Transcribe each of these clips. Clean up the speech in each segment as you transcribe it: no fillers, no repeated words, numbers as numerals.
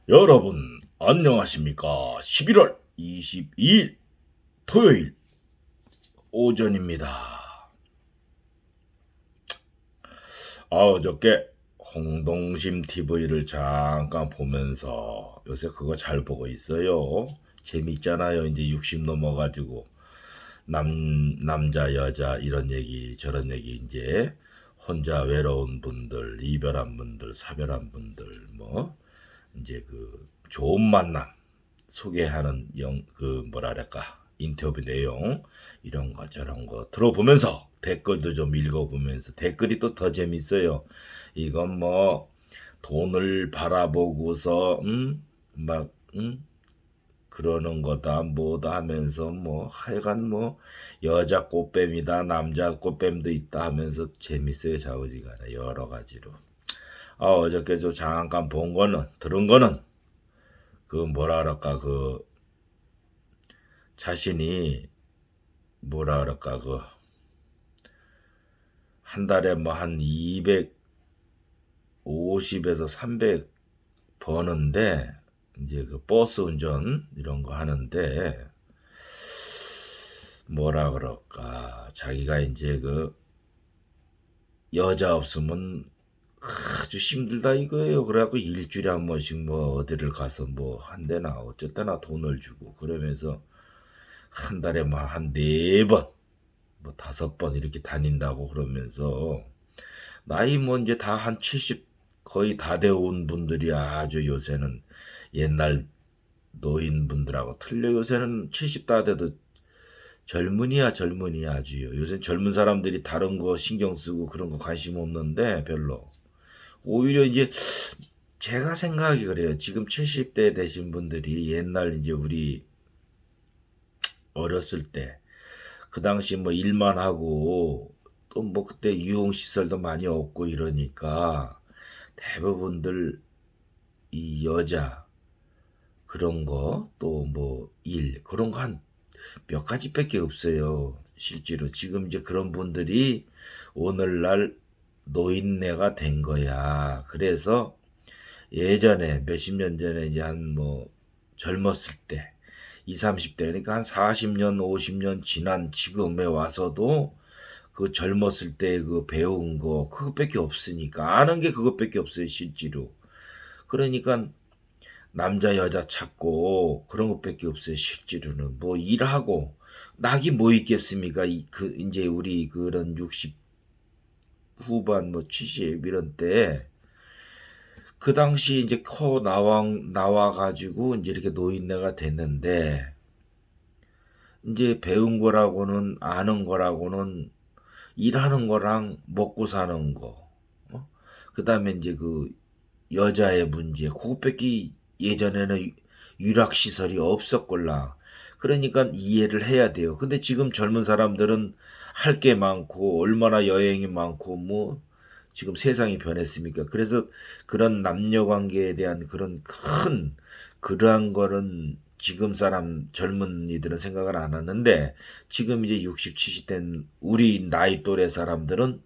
여러분, 안녕하십니까? 11월 22일 토요일 오전입니다. 어저께 홍동심 TV를 잠깐 보면서 요새 그거 잘 보고 있어요. 재밌잖아요. 이제 60 넘어가지고 남자, 여자 이런 얘기 저런 얘기 이제 혼자 외로운 분들, 이별한 분들, 사별한 분들 뭐 이제 그 좋은 만남 소개하는 그 뭐랄까 인터뷰 내용 이런 거 저런 거 들어보면서 댓글도 좀 읽어보면서 댓글이 또 더 재밌어요. 이건 뭐 돈을 바라보고서 막 그러는 거다 뭐다 하면서 뭐 하여간 뭐 여자 꽃뱀이다 남자 꽃뱀도 있다 하면서 재밌어요. 좌우지간에 여러 가지로. 어저께 저 잠깐 본 거는 들은 거는 그 뭐라 그럴까 그 자신이 뭐라 그럴까 그 한 달에 뭐 한 250에서 300 버는데 이제 그 버스 운전 이런 거 하는데 뭐라 그럴까 자기가 이제 그 여자 없으면 아주 힘들다 이거예요. 그래갖고 일주일에 한 번씩 뭐 어디를 가서 뭐 한 대나 어쨌거나 돈을 주고 그러면서 한 달에 뭐 한 4번 뭐 5번 이렇게 다닌다고 그러면서 나이 뭐 이제 다 한 70 거의 다 되어온 분들이 아주 요새는 옛날 노인분들하고 틀려. 요새는 70 다 돼도 젊은이야 젊은이야 아주요. 요새 젊은 사람들이 다른 거 신경 쓰고 그런 거 관심 없는데 별로. 오히려 이제 제가 생각이 그래요. 지금 70대 되신 분들이 옛날 이제 우리 어렸을 때 그 당시 뭐 일만 하고 또 뭐 그때 유흥시설도 많이 없고 이러니까 대부분들 이 여자 그런 거 또 뭐 일 그런 거 한 몇 가지밖에 없어요. 실제로 지금 이제 그런 분들이 오늘날 노인네가 된 거야. 그래서 예전에 몇십 년 전에 이제 한 뭐 젊었을 때 20, 30대 그러니까 한 40년, 50년 지난 지금에 와서도 그 젊었을 때 그 배운 거 그것밖에 없으니까 아는 게 그것밖에 없어요 실제로. 그러니까 남자 여자 찾고 그런 것밖에 없어요 실제로는. 뭐 일하고 낙이 뭐 있겠습니까? 그 이제 우리 그런 60 후반 뭐 70 이런 때 그 당시 이제 커 나와 가지고 이제 이렇게 노인네가 됐는데 이제 배운 거라고는 아는 거라고는 일하는 거랑 먹고 사는 거, 그다음에 이제 그 여자의 문제, 그것밖에 예전에는 유락 시설이 없었걸라. 그러니까 이해를 해야 돼요. 근데 지금 젊은 사람들은 할 게 많고 얼마나 여행이 많고 뭐 지금 세상이 변했습니까? 그래서 그런 남녀 관계에 대한 그런 큰 그러한 거는 지금 사람 젊은이들은 생각을 안 하는데 지금 이제 60, 70 된 우리 나이 또래 사람들은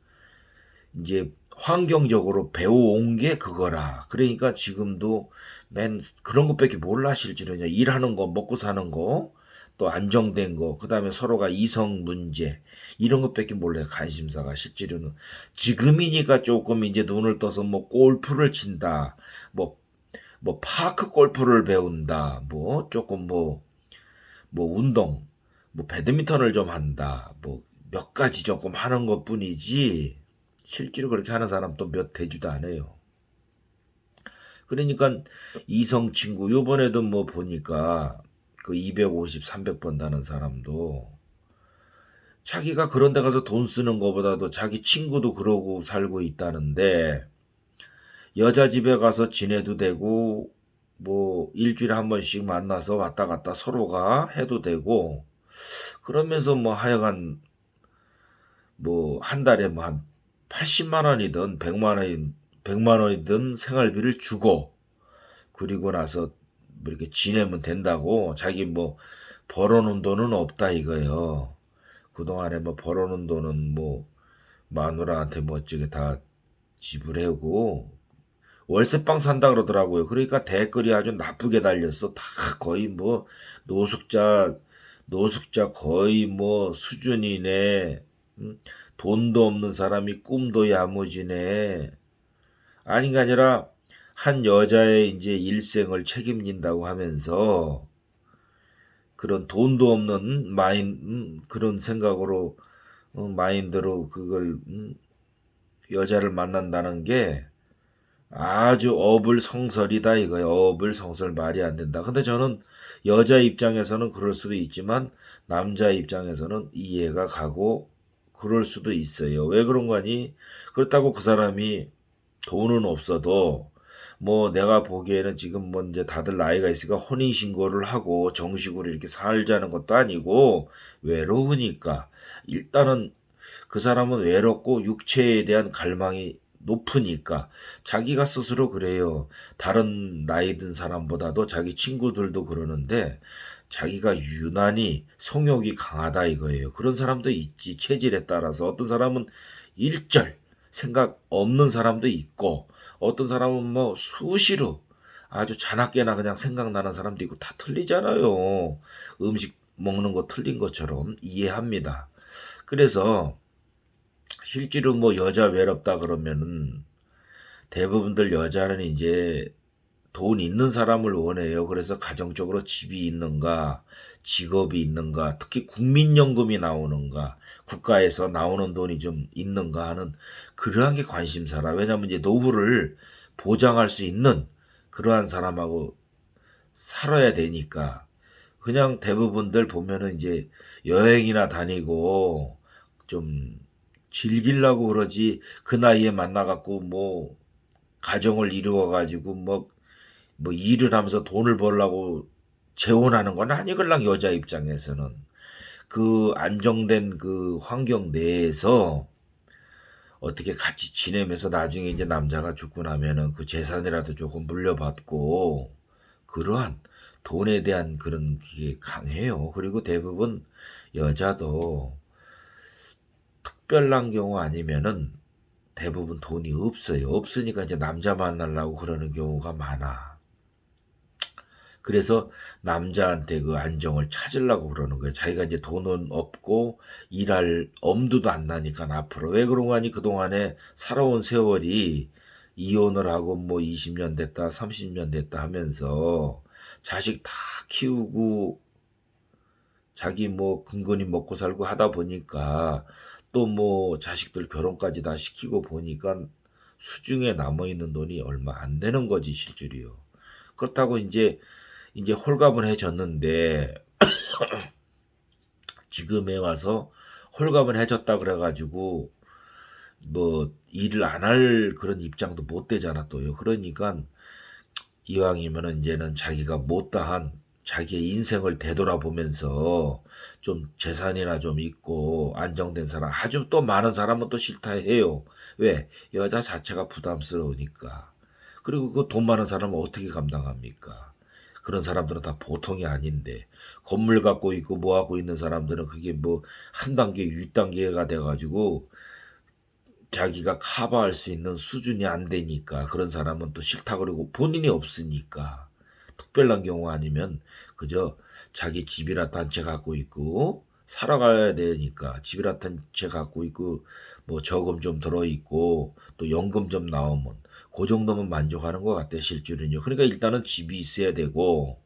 이제 환경적으로 배워온 게 그거라. 그러니까 지금도 맨 그런 것밖에 몰라 실제로. 이제 일하는 거, 먹고 사는 거, 또 안정된 거, 그 다음에 서로가 이성 문제 이런 것밖에 몰라요. 관심사가 실제로는. 지금이니까 조금 이제 눈을 떠서 뭐 골프를 친다, 뭐 파크 골프를 배운다, 뭐 조금 뭐 운동, 뭐 배드민턴을 좀 한다, 뭐 몇 가지 조금 하는 것 뿐이지 실제로 그렇게 하는 사람 또 몇 되지도 않아요. 그러니까 이성 친구 요번에도 뭐 보니까 그 250, 300번 다는 사람도 자기가 그런 데 가서 돈 쓰는 것보다도 자기 친구도 그러고 살고 있다는데 여자 집에 가서 지내도 되고 뭐 일주일에 한 번씩 만나서 왔다 갔다 서로가 해도 되고 그러면서 뭐 하여간 뭐 한 달에 뭐 한 80만 원이든 100만 원이든 생활비를 주고 그리고 나서 뭐 이렇게 지내면 된다고. 자기 뭐 벌어놓은 돈은 없다 이거예요. 그동안에 뭐 벌어놓은 돈은 뭐 마누라한테 뭐 어쩌게 다 지불하고 월세방 산다 그러더라고요. 그러니까 댓글이 아주 나쁘게 달렸어. 다 거의 뭐 노숙자 노숙자 거의 뭐 수준이네. 음, 돈도 없는 사람이 꿈도 야무지네. 아닌 게 아니라 한 여자의 이제 일생을 책임진다고 하면서 그런 돈도 없는 그런 생각으로 마인드로 그걸 여자를 만난다는 게 아주 어불성설이다 이거예요. 어불성설 말이 안 된다. 근데 저는 여자 입장에서는 그럴 수도 있지만 남자 입장에서는 이해가 가고 그럴 수도 있어요. 왜 그런 거니? 그렇다고 그 사람이 돈은 없어도 뭐 내가 보기에는 지금 뭐 이제 다들 나이가 있으니까 혼인신고를 하고 정식으로 이렇게 살자는 것도 아니고 외로우니까 일단은 그 사람은 외롭고 육체에 대한 갈망이 높으니까 자기가 스스로 그래요. 다른 나이 든 사람보다도 자기 친구들도 그러는데 자기가 유난히 성욕이 강하다 이거예요. 그런 사람도 있지. 체질에 따라서 어떤 사람은 일절 생각 없는 사람도 있고 어떤 사람은 뭐 수시로 아주 자나깨나 그냥 생각나는 사람도 있고 다 틀리잖아요. 음식 먹는 거 틀린 것처럼 이해합니다. 그래서 실제로 뭐 여자 외롭다 그러면은 대부분들 여자는 이제 돈 있는 사람을 원해요. 그래서 가정적으로 집이 있는가, 직업이 있는가, 특히 국민연금이 나오는가, 국가에서 나오는 돈이 좀 있는가 하는 그러한 게 관심사라. 왜냐하면 이제 노후를 보장할 수 있는 그러한 사람하고 살아야 되니까. 그냥 대부분들 보면은 이제 여행이나 다니고 좀 즐기려고 그러지 그 나이에 만나갖고 뭐 가정을 이루어가지고 뭐 일을 하면서 돈을 벌려고 재혼하는 건 아니걸랑 여자 입장에서는 그 안정된 그 환경 내에서 어떻게 같이 지내면서 나중에 이제 남자가 죽고 나면은 그 재산이라도 조금 물려받고 그러한 돈에 대한 그런 게 강해요. 그리고 대부분 여자도 특별한 경우 아니면은 대부분 돈이 없어요. 없으니까 이제 남자 만나려고 그러는 경우가 많아. 그래서 남자한테 그 안정을 찾으려고 그러는 거예요. 자기가 이제 돈은 없고 일할 엄두도 안 나니까 앞으로. 왜 그런 거 아니? 그동안에 살아온 세월이 이혼을 하고 뭐 20년 됐다, 30년 됐다 하면서 자식 다 키우고 자기 뭐 근근히 먹고 살고 하다 보니까 또 뭐 자식들 결혼까지 다 시키고 보니까 수중에 남아있는 돈이 얼마 안 되는 거지 실질이요. 그렇다고 이제 홀가분해졌는데 지금에 와서 홀가분해졌다 그래가지고 뭐 일을 안 할 그런 입장도 못 되잖아 또요. 그러니까 이왕이면은 이제는 자기가 못다한 자기의 인생을 되돌아보면서 좀 재산이나 좀 있고 안정된 사람 아주 또 많은 사람은 또 싫다 해요. 왜? 여자 자체가 부담스러우니까. 그리고 그 돈 많은 사람은 어떻게 감당합니까? 그런 사람들은 다 보통이 아닌데 건물 갖고 있고 뭐 하고 있는 사람들은 그게 뭐 한 단계 윗단계가 돼가지고 자기가 커버할 수 있는 수준이 안 되니까 그런 사람은 또 싫다 그러고 본인이 없으니까 특별한 경우 아니면 그저 자기 집이라도 한 채 갖고 있고 살아가야 되니까 집이라도 한 채 갖고 있고 뭐 저금 좀 들어있고 또 연금 좀 나오면 그 정도면 만족하는 것 같아 실제로는요. 그러니까 일단은 집이 있어야 되고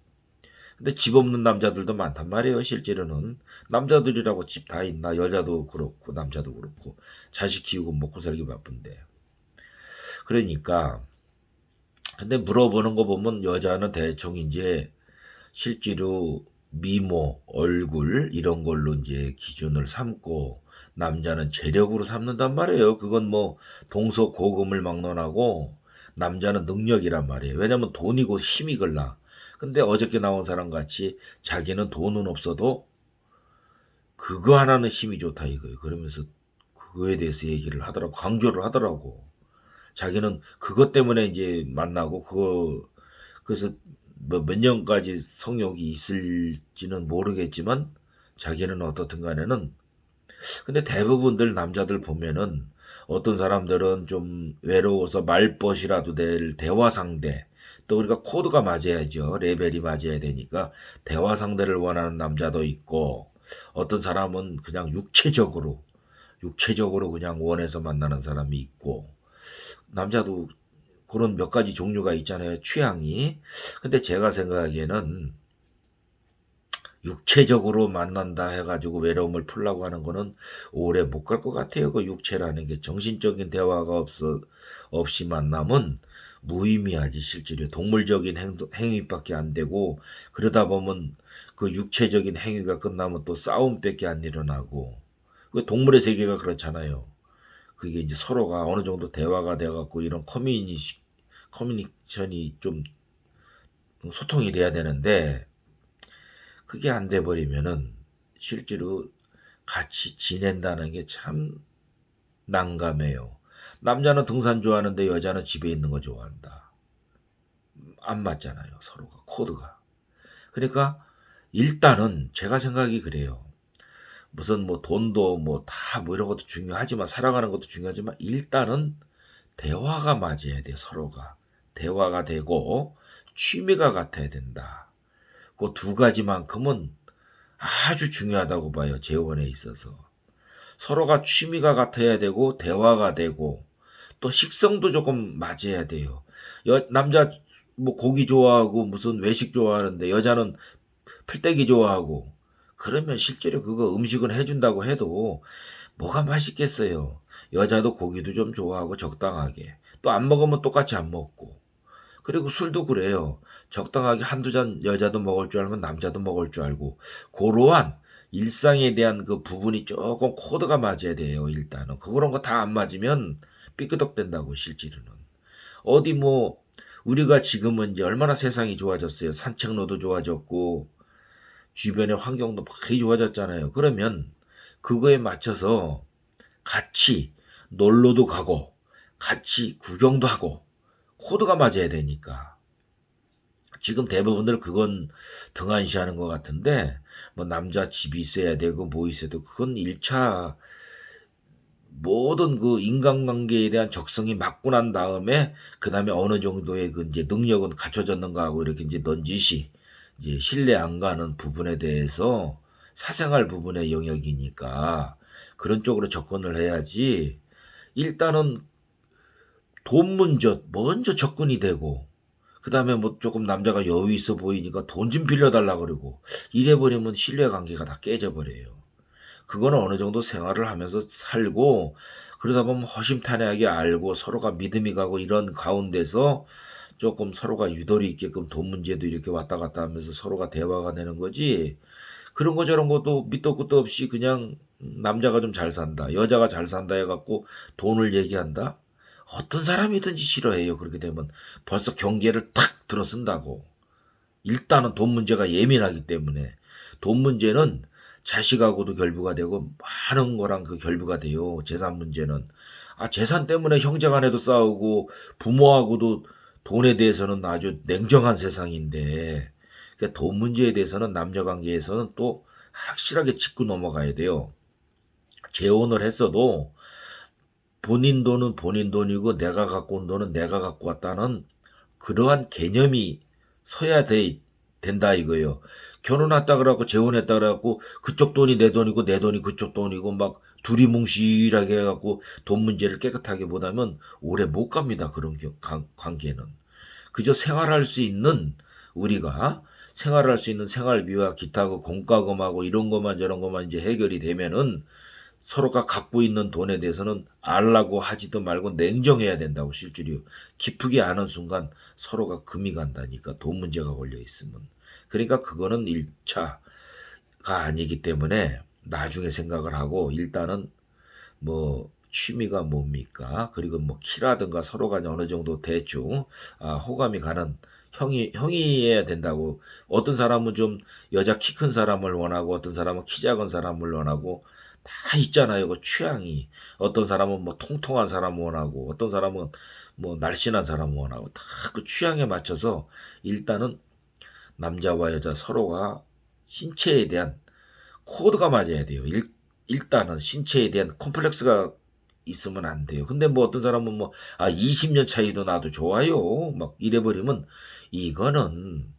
근데 집 없는 남자들도 많단 말이에요 실제로는. 남자들이라고 집 다 있나? 여자도 그렇고 남자도 그렇고 자식 키우고 먹고 살기 바쁜데. 그러니까 근데 물어보는 거 보면 여자는 대충 이제 실제로 미모, 얼굴 이런 걸로 이제 기준을 삼고 남자는 재력으로 삼는단 말이에요. 그건 뭐 동서고금을 막론하고 남자는 능력이란 말이에요. 왜냐면 돈이고 힘이걸라. 근데 어저께 나온 사람 같이 자기는 돈은 없어도 그거 하나는 힘이 좋다 이거예요. 그러면서 그거에 대해서 얘기를 하더라고. 강조를 하더라고. 자기는 그것 때문에 이제 만나고 그래서 뭐 몇 년까지 성욕이 있을지는 모르겠지만 자기는 어떻든 간에는 근데 대부분들 남자들 보면은 어떤 사람들은 좀 외로워서 말벗이라도 될 대화 상대, 또 우리가 코드가 맞아야죠. 레벨이 맞아야 되니까 대화 상대를 원하는 남자도 있고, 어떤 사람은 그냥 육체적으로 그냥 원해서 만나는 사람이 있고, 남자도 그런 몇 가지 종류가 있잖아요. 취향이. 근데 제가 생각하기에는 육체적으로 만난다 해가지고 외로움을 풀려고 하는 거는 오래 못 갈 것 같아요. 그 육체라는 게 정신적인 대화가 없이 만남은 무의미하지, 실제로. 동물적인 행위밖에 안 되고, 그러다 보면 그 육체적인 행위가 끝나면 또 싸움밖에 안 일어나고, 그 동물의 세계가 그렇잖아요. 그게 이제 서로가 어느 정도 대화가 돼갖고 이런 커뮤니케이션이 좀 소통이 돼야 되는데, 그게 안 돼 버리면은 실제로 같이 지낸다는 게 참 난감해요. 남자는 등산 좋아하는데 여자는 집에 있는 거 좋아한다. 안 맞잖아요, 서로가 코드가. 그러니까 일단은 제가 생각이 그래요. 무슨 뭐 돈도 뭐 다 뭐 이런 것도 중요하지만, 사랑하는 것도 중요하지만, 일단은 대화가 맞아야 돼요, 서로가. 대화가 되고 취미가 같아야 된다. 그 두 가지만큼은 아주 중요하다고 봐요, 재혼에 있어서. 서로가 취미가 같아야 되고 대화가 되고, 또 식성도 조금 맞아야 돼요. 남자 뭐 고기 좋아하고 무슨 외식 좋아하는데 여자는 풀떼기 좋아하고, 그러면 실제로 그거 음식은 해준다고 해도 뭐가 맛있겠어요. 여자도 고기도 좀 좋아하고 적당하게. 또 안 먹으면 똑같이 안 먹고. 그리고 술도 그래요. 적당하게 한두 잔 여자도 먹을 줄 알면 남자도 먹을 줄 알고, 고러한 일상에 대한 그 부분이 조금 코드가 맞아야 돼요, 일단은. 그런 거 다 안 맞으면 삐끄덕된다고, 실제로는. 어디 뭐, 우리가 지금은 이제 얼마나 세상이 좋아졌어요. 산책로도 좋아졌고, 주변의 환경도 많이 좋아졌잖아요. 그러면 그거에 맞춰서 같이 놀러도 가고, 같이 구경도 하고, 코드가 맞아야 되니까. 지금 대부분들 그건 등한시하는 것 같은데, 뭐 남자 집이 있어야 되고 뭐 있어야 되고, 그건 1차 모든 그 인간관계에 대한 적성이 맞고 난 다음에, 그 다음에 어느 정도의 그 이제 능력은 갖춰졌는가 하고 이렇게 이제 넌지시 이제 신뢰 안 가는 부분에 대해서, 사생활 부분의 영역이니까 그런 쪽으로 접근을 해야지. 일단은 돈 먼저 접근이 되고, 그다음에 뭐 조금 남자가 여유 있어 보이니까 돈 좀 빌려달라 그러고, 이래 버리면 신뢰 관계가 다 깨져 버려요. 그거는 어느 정도 생활을 하면서 살고, 그러다 보면 허심탄회하게 알고 서로가 믿음이 가고 이런 가운데서 조금 서로가 유도리 있게끔 돈 문제도 이렇게 왔다 갔다 하면서 서로가 대화가 되는 거지. 그런 거 저런 것도 밑도 끝도 없이 그냥 남자가 좀 잘 산다, 여자가 잘 산다 해갖고 돈을 얘기한다? 어떤 사람이든지 싫어해요. 그렇게 되면 벌써 경계를 탁 들어선다고. 일단은 돈 문제가 예민하기 때문에. 돈 문제는 자식하고도 결부가 되고 많은 거랑 그 결부가 돼요. 재산 문제는. 재산 때문에 형제간에도 싸우고 부모하고도 돈에 대해서는 아주 냉정한 세상인데, 그러니까 돈 문제에 대해서는 남녀 관계에서는 또 확실하게 짚고 넘어가야 돼요. 재혼을 했어도 본인 돈은 본인 돈이고 내가 갖고 온 돈은 내가 갖고 왔다는 그러한 개념이 서야 된다 이거예요. 결혼했다 그래갖고 재혼했다 그래갖고 그쪽 돈이 내 돈이고 내 돈이 그쪽 돈이고 막 둘이 뭉실하게 해갖고 돈 문제를 깨끗하게 못하면 오래 못 갑니다. 그런 관계는. 그저 생활할 수 있는, 우리가 생활할 수 있는 생활비와 기타 그 공과금하고 이런 것만 저런 것만 이제 해결이 되면은, 서로가 갖고 있는 돈에 대해서는 알라고 하지도 말고 냉정해야 된다고, 실제로. 기쁘게 아는 순간 서로가 금이 간다니까, 돈 문제가 걸려 있으면. 그러니까 그거는 1차가 아니기 때문에 나중에 생각을 하고, 일단은 뭐 취미가 뭡니까? 그리고 뭐 키라든가 서로 간에 어느 정도 대충 호감이 가는 형이어야 된다고. 어떤 사람은 좀 여자 키 큰 사람을 원하고, 어떤 사람은 키 작은 사람을 원하고, 다 있잖아요. 그 취향이. 어떤 사람은 뭐 통통한 사람 원하고, 어떤 사람은 뭐 날씬한 사람 원하고, 다 그 취향에 맞춰서 일단은 남자와 여자 서로가 신체에 대한 코드가 맞아야 돼요. 일단은 신체에 대한 컴플렉스가 있으면 안 돼요. 근데 뭐 어떤 사람은 뭐, 20년 차이도 나도 좋아요. 막 이래버리면 이거는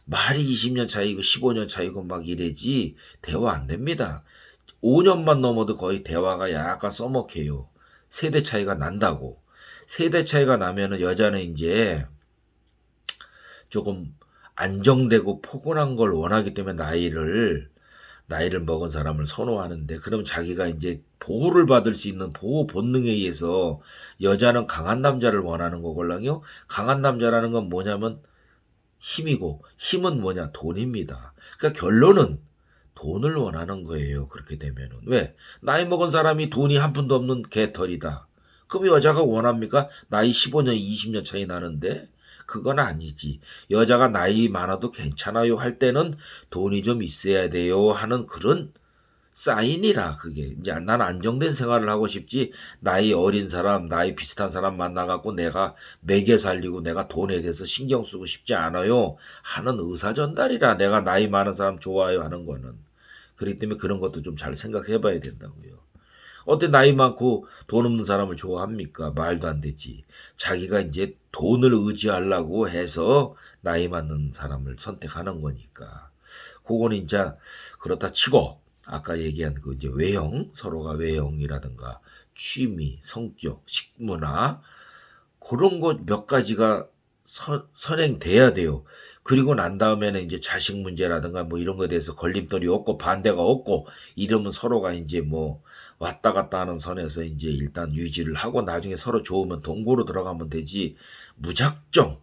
말이 20년 차이고 15년 차이고 막 이래지 대화 안 됩니다. 5년만 넘어도 거의 대화가 약간 써먹해요. 세대 차이가 난다고. 세대 차이가 나면은 여자는 이제 조금 안정되고 포근한 걸 원하기 때문에 나이를 먹은 사람을 선호하는데, 그럼 자기가 이제 보호를 받을 수 있는 보호 본능에 의해서 여자는 강한 남자를 원하는 거걸랑요. 강한 남자라는 건 뭐냐면 힘이고, 힘은 뭐냐? 돈입니다. 그러니까 결론은 돈을 원하는 거예요. 그렇게 되면은. 왜? 나이 먹은 사람이 돈이 한 푼도 없는 개털이다. 그럼 여자가 원합니까? 나이 15년, 20년 차이 나는데? 그건 아니지. 여자가 나이 많아도 괜찮아요 할 때는 돈이 좀 있어야 돼요 하는 그런 사인이라, 그게. 이제 난 안정된 생활을 하고 싶지, 나이 어린 사람, 나이 비슷한 사람 만나갖고 내가 매개 살리고 내가 돈에 대해서 신경 쓰고 싶지 않아요 하는 의사 전달이라, 내가 나이 많은 사람 좋아요 하는 거는. 그렇기 때문에 그런 것도 좀 잘 생각해 봐야 된다고요. 어때 나이 많고 돈 없는 사람을 좋아합니까? 말도 안 되지. 자기가 이제 돈을 의지하려고 해서 나이 많은 사람을 선택하는 거니까. 그거는 이제 그렇다 치고, 아까 얘기한 그 이제 외형, 서로가 외형이라든가 취미, 성격, 식문화, 그런 것 몇 가지가 선행돼야 돼요. 그리고 난 다음에는 이제 자식 문제라든가 뭐 이런 거에 대해서 걸림돌이 없고 반대가 없고 이러면 서로가 이제 뭐 왔다 갔다 하는 선에서 이제 일단 유지를 하고 나중에 서로 좋으면 동거로 들어가면 되지, 무작정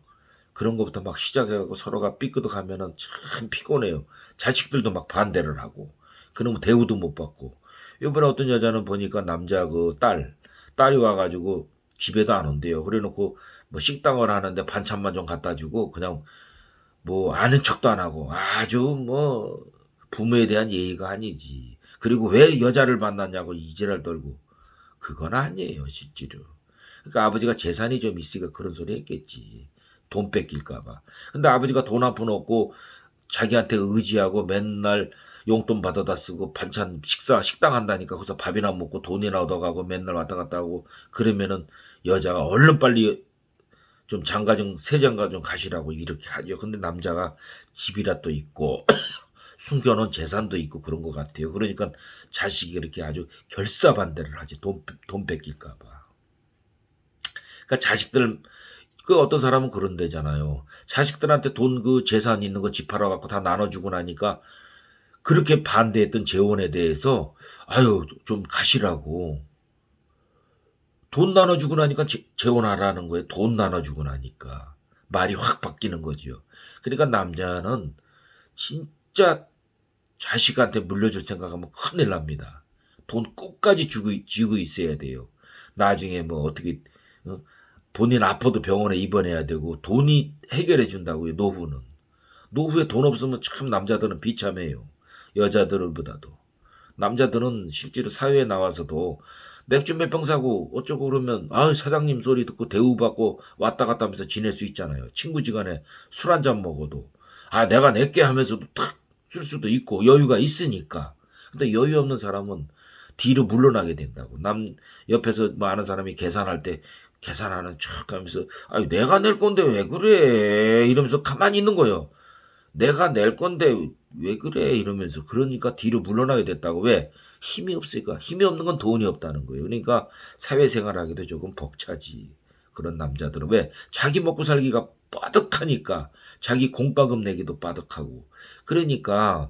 그런 것부터 막 시작해가지고 서로가 삐끄덕 하면은 참 피곤해요. 자식들도 막 반대를 하고 그러면 대우도 못 받고. 이번에 어떤 여자는 보니까 남자 그 딸이 와가지고 집에도 안 온대요. 그래놓고 뭐 식당을 하는데 반찬만 좀 갖다 주고 그냥 뭐 아는 척도 안 하고, 아주 뭐 부모에 대한 예의가 아니지. 그리고 왜 여자를 만났냐고 이지랄 떨고, 그건 아니에요 실제로. 그러니까 아버지가 재산이 좀 있으니까 그런 소리 했겠지. 돈 뺏길까 봐. 근데 아버지가 돈 한 푼 없고 자기한테 의지하고 맨날 용돈 받아다 쓰고 반찬 식당 한다니까 거기서 밥이나 먹고 돈이나 얻어가고 맨날 왔다 갔다 하고, 그러면은 여자가 얼른 빨리 좀 장가 좀 새 장가 좀 가시라고 이렇게 하죠. 근데 남자가 집이라 또 있고 숨겨놓은 재산도 있고 그런 것 같아요. 그러니까 자식이 이렇게 아주 결사반대를 하지. 돈 뺏길까 봐. 그러니까 자식들, 그 어떤 사람은 그런 데잖아요. 자식들한테 돈 그 재산 있는 거 집 팔아 갖고 다 나눠주고 나니까 그렇게 반대했던 재혼에 대해서 아유 좀 가시라고. 돈 나눠주고 나니까 재혼하라는 거예요. 돈 나눠주고 나니까 말이 확 바뀌는 거지요. 그러니까 남자는 진짜 자식한테 물려줄 생각하면 큰일 납니다. 돈 끝까지 쥐고 있어야 돼요. 나중에 뭐 어떻게, 어? 본인 아파도 병원에 입원해야 되고 돈이 해결해 준다고요. 노후에 돈 없으면 참 남자들은 비참해요. 여자들보다도. 남자들은 실제로 사회에 나와서도 맥주 몇 병 사고 어쩌고 그러면 사장님 소리 듣고 대우받고 왔다 갔다 하면서 지낼 수 있잖아요. 친구지간에 술 한 잔 먹어도 내가 낼게 하면서도 탁 쓸 수도 있고 여유가 있으니까. 근데 여유 없는 사람은 뒤로 물러나게 된다고. 옆에서 뭐 아는 사람이 계산할 때 계산하는 척 하면서 내가 낼 건데 왜 그래 이러면서 가만히 있는 거예요. 내가 낼 건데 왜 그래 이러면서. 그러니까 뒤로 물러나게 됐다고. 왜? 힘이 없으니까. 힘이 없는 건 돈이 없다는 거예요. 그러니까 사회생활하기도 조금 벅차지. 그런 남자들은. 왜? 자기 먹고 살기가 빠득하니까. 자기 공과금 내기도 빠득하고. 그러니까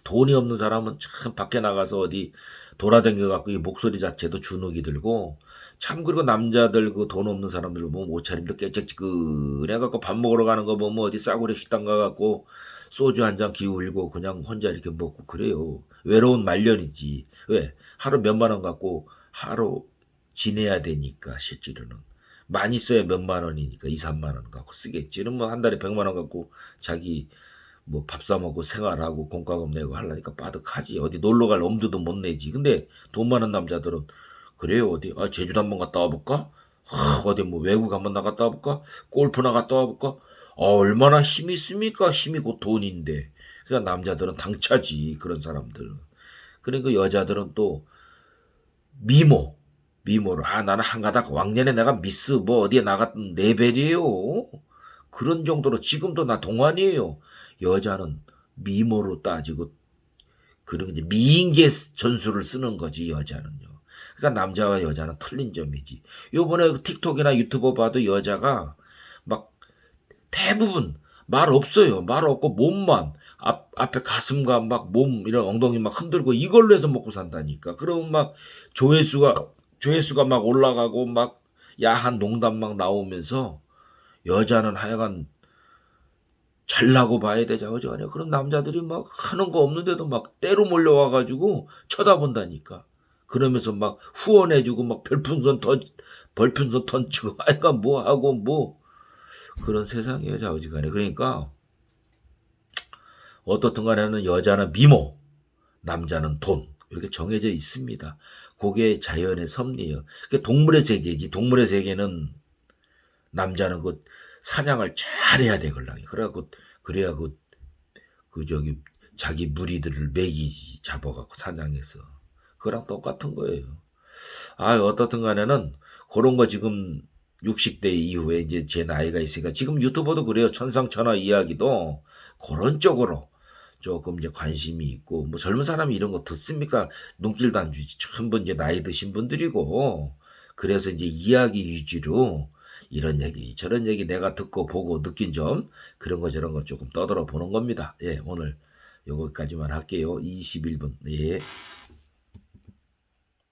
돈이 없는 사람은 참 밖에 나가서 어디 돌아다녀 갖고 이 목소리 자체도 주눅이 들고, 참. 그리고 남자들 그 돈 없는 사람들 보면 옷차림도 깨짝지근해 갖고 밥 먹으러 가는 거 보면 어디 싸구려 식당 가 갖고 소주 한 잔 기울이고 그냥 혼자 이렇게 먹고 그래요. 외로운 말년이지. 왜? 하루 몇만 원 갖고 하루 지내야 되니까. 실제로는 많이 써야 몇만 원이니까 2, 3만 원 갖고 쓰겠지. 그러면 한 달에 100만 원 갖고 자기 뭐 밥 사 먹고 생활하고 공과금 내고 하려니까 빠득하지. 어디 놀러 갈 엄두도 못 내지. 근데 돈 많은 남자들은 그래요. 어디 제주도 한번 갔다 와볼까? 어디 뭐 외국 한번 나갔다 와볼까? 골프 나갔다 와볼까? 얼마나 힘이 있습니까? 힘이 곧 돈인데. 그러니까 남자들은 당차지. 그런 사람들은. 그러니까 여자들은 또 미모, 미모로 나는 한 가닥 왕년에 내가 미스 뭐 어디에 나갔던 레벨이에요. 그런 정도로 지금도 나 동안이에요. 여자는 미모로 따지고 그런 이제 미인계 전술을 쓰는 거지 여자는요. 그러니까 남자와 여자는 틀린 점이지. 요번에 그 틱톡이나 유튜브 봐도 여자가 막 대부분 말 없어요. 말 없고 몸만 앞에 가슴과 막 몸 이런 엉덩이 막 흔들고 이걸로 해서 먹고 산다니까. 그러면 막 조회수가 조회수가 막 올라가고 막 야한 농담 막 나오면서 여자는 하여간 잘나고 봐야 되자고 저냐. 그럼 남자들이 막 하는 거 없는데도 막 때로 몰려와 가지고 쳐다본다니까. 그러면서 막 후원해주고 막 별풍선 던지고 하여간 뭐 하고 뭐 그런 세상이에요 좌우지간에. 그러니까 어떻든 간에는 여자는 미모, 남자는 돈 이렇게 정해져 있습니다. 그게 자연의 섭리예요. 그게 동물의 세계지. 동물의 세계는 남자는 그 사냥을 잘해야 되걸랑요. 그래갖고 그래야 그 저기 자기 무리들을 먹이지 잡아갖고 사냥해서 그거랑 똑같은 거예요. 어떻든 간에는 그런 거 지금 60대 이후에 이제 제 나이가 있으니까 지금 유튜버도 그래요. 천상천하 이야기도 그런 쪽으로 조금 이제 관심이 있고 뭐 젊은 사람이 이런 거 듣습니까? 눈길도 안 주지. 전부 이제 나이 드신 분들이고 그래서 이제 이야기 위주로 이런 얘기 저런 얘기 내가 듣고 보고 느낀 점 그런 거 저런 거 조금 떠들어 보는 겁니다. 예, 오늘 요거까지만 할게요. 21분. 예.